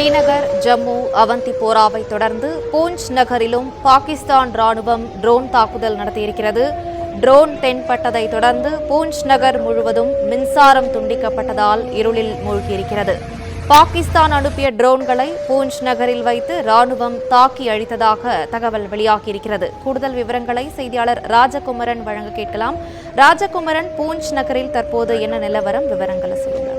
ஸ்ரீநகர், ஜம்மு, அவந்திபோராவை தொடர்ந்து பூஞ்ச் நகரிலும் பாகிஸ்தான் ராணுவம் ட்ரோன் தாக்குதல் நடத்தியிருக்கிறது. ட்ரோன் தென்பட்டதை தொடர்ந்து பூஞ்ச் நகர் முழுவதும் மின்சாரம் துண்டிக்கப்பட்டதால் இருளில் மூழ்கியிருக்கிறது. பாகிஸ்தான் அனுப்பிய ட்ரோன்களை பூஞ்ச் நகரில் வைத்து ராணுவம் தாக்கி அழித்ததாக தகவல் வெளியாகியிருக்கிறது. கூடுதல் விவரங்களை செய்தியாளர் ராஜகுமரன் வழங்க கேட்கலாம். ராஜகுமரன், பூஞ்ச் நகரில் தற்போது என்ன நிலவரம், விவரங்களை சொல்லுங்க.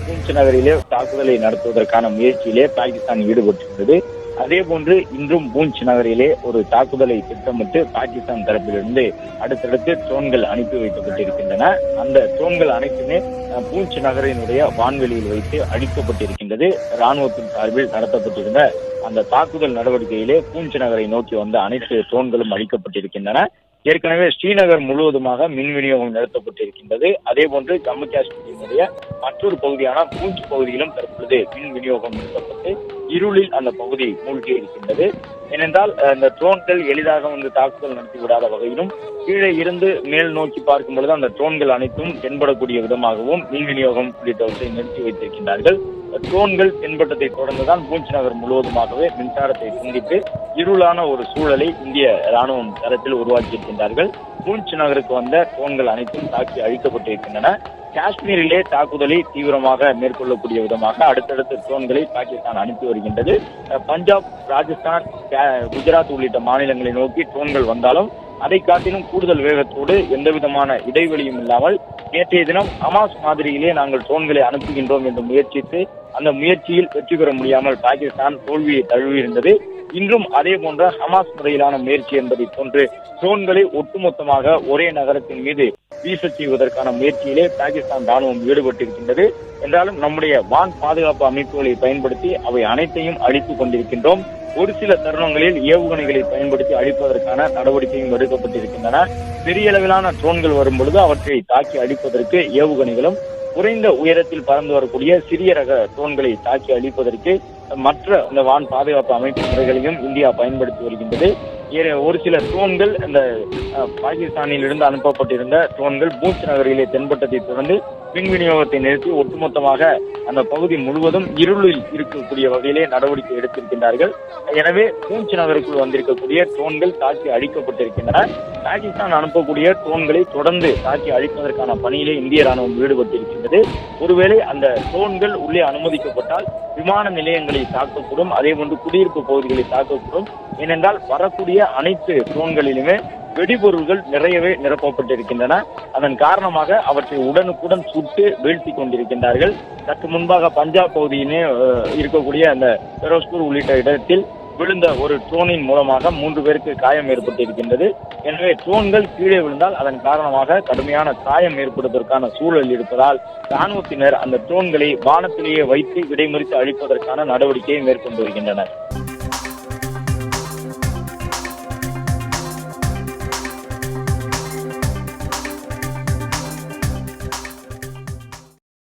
பூஞ்ச் நகரிலே தாக்குதலை நடத்துவதற்கான முயற்சியிலே பாகிஸ்தான் ஈடுபட்டிருந்தது. அதே போன்று இன்றும் பூஞ்ச் நகரிலே ஒரு தாக்குதலை திட்டமிட்டு பாகிஸ்தான் தரப்பிலிருந்து அடுத்தடுத்து ட்ரோன்கள் அனுப்பி வைக்கப்பட்டிருக்கின்றன. அந்த ட்ரோன்கள் அனைத்துமே பூஞ்ச் நகரினுடைய வான்வெளியில் வைத்து அழிக்கப்பட்டிருக்கின்றது. ராணுவத்தின் சார்பில் நடத்தப்பட்டிருந்த அந்த தாக்குதல் நடவடிக்கையிலே பூஞ்ச் நகரை நோக்கி வந்த அனைத்து ட்ரோன்களும் அழிக்கப்பட்டிருக்கின்றன. ஏற்கனவே ஸ்ரீநகர் முழுவதுமாக மின் விநியோகம் நிறுத்தப்பட்டிருக்கின்றது. அதே போன்று ஜம்மு காஷ்மீரினுடைய மற்றொரு பகுதியான பூஞ்ச் பகுதியிலும் தற்பொழுது மின் விநியோகம் நிறுத்தப்பட்டு இருளில் அந்த பகுதி மூழ்கி இருக்கின்றது. ஏனென்றால் அந்த ட்ரோன்கள் எளிதாக தாக்குதல் நடத்தி விடாத வகையிலும் கீழே இருந்து மேல் நோக்கி பார்க்கும் பொழுது அந்த ட்ரோன்கள் அனைத்தும் தென்படக்கூடிய விதமாகவும் மின் விநியோகம் உள்ளிட்டவற்றை நிறுத்தி வைத்திருக்கின்றார்கள். ட்ரோன்கள் தென்பட்டதை தொடர்ந்துதான் பூஞ்ச் நகர் முழுவதுமாகவே மின்சாரத்தை துண்டித்து இருளான ஒரு சூழலை இந்திய ராணுவம் தரத்தில் உருவாக்கியிருக்கின்றார்கள். பூஞ்ச் நகருக்கு வந்த ட்ரோன்கள் அனைத்தும் தாக்கி அழிக்கப்பட்டிருக்கின்றன. காஷ்மீரிலே தாக்குதலை தீவிரமாக மேற்கொள்ளக்கூடிய விதமாக அடுத்தடுத்த ட்ரோன்களை பாகிஸ்தான் அனுப்பி வருகின்றது. பஞ்சாப், ராஜஸ்தான், குஜராத் உள்ளிட்ட மாநிலங்களை நோக்கி ட்ரோன்கள் வந்தாலும் அதை காட்டிலும் கூடுதல் வேகத்தோடு எந்தவிதமான இடைவெளியும் இல்லாமல் நேற்றைய தினம் ஹமாஸ் மாதிரியிலே நாங்கள் ட்ரோன்களை அனுப்புகின்றோம் என்று முயற்சித்து அந்த முயற்சியில் வெற்றி பெற முடியாமல் பாகிஸ்தான் தோல்வியை தழுவியிருந்தது. இன்றும் அதே போன்ற ஹமாஸ் முறையிலான முயற்சி என்பதை போன்று ட்ரோன்களை ஒட்டுமொத்தமாக ஒரே நகரத்தின் மீது வீசச் செய்வதற்கான முயற்சியிலே பாகிஸ்தான் ராணுவம் ஈடுபட்டிருக்கின்றது. என்றாலும் நம்முடைய வான் பாதுகாப்பு அமைப்புகளை பயன்படுத்தி அவை அனைத்தையும் அழித்துக் கொண்டிருக்கின்றோம். ஒரு சில தருணங்களில் ஏவுகணைகளை பயன்படுத்தி அழிப்பதற்கான நடவடிக்கையும் எடுக்கப்பட்டிருக்கின்றன. பெரிய அளவிலான ட்ரோன்கள் வரும் பொழுது அவற்றை தாக்கி அழிப்பதற்கு ஏவுகணைகளும், குறைந்த உயரத்தில் பறந்து வரக்கூடிய சிறிய ரக ட்ரோன்களை தாக்கி அழிப்பதற்கு மற்ற இந்த வான் பாதுகாப்பு அமைப்பு முறைகளையும் இந்தியா பயன்படுத்தி வருகின்றது. ஒரு சில ட்ரோன்கள் இந்த பாகிஸ்தானில் இருந்து அனுப்பப்பட்டிருந்த ட்ரோன்கள் பூஞ்ச் நகரிலே தென்பட்டதை தொடர்ந்து மின் விநியோகத்தை நிறுத்தி ஒட்டுமொத்தமாக அந்த பகுதி முழுவதும் இருளில் இருக்கக்கூடிய வகையிலே நடவடிக்கை எடுத்திருக்கின்றார்கள். எனவே பூஞ்ச் நகருக்குள் வந்திருக்கக்கூடிய ட்ரோன்கள் தாக்கி அழிக்கப்பட்டிருக்கின்றன. பாகிஸ்தான் அனுப்பக்கூடிய ட்ரோன்களை தொடர்ந்து தாக்கி அழிப்பதற்கான பணியிலே இந்திய ராணுவம் ஈடுபட்டிருக்கின்றது. ஒருவேளை அந்த ட்ரோன்கள் உள்ளே அனுமதிக்கப்பட்டால் விமான நிலையங்களை தாக்கக்கூடும், அதே போன்று குடியிருப்பு பகுதிகளை தாக்கக்கூடும். ஏனென்றால் வரக்கூடிய அனைத்து ட்ரோன்களிலுமே வெடிபொருள்கள் நிறையவே நிரப்பப்பட்டிருக்கின்றன. அதன் காரணமாக அவற்றை உடனுக்குடன் சுட்டு வீழ்த்தி கொண்டிருக்கின்றார்கள். சற்று முன்பாக பஞ்சாப் பகுதியிலே இருக்கக்கூடிய அந்த பெரோஸ்பூர் உள்ளிட்ட இடத்தில் விழுந்த ஒரு ட்ரோனின் மூலமாக 3 பேருக்கு காயம் ஏற்பட்டிருக்கின்றது. எனவே ட்ரோன்கள் கீழே விழுந்தால் அதன் காரணமாக கடுமையான காயம் ஏற்படுவதற்கான சூழல் இருப்பதால் ராணுவத்தினர் அந்த ட்ரோன்களை வானத்திலேயே வைத்து இடைமறித்து அழிப்பதற்கான நடவடிக்கையை மேற்கொண்டு வருகின்றனர்.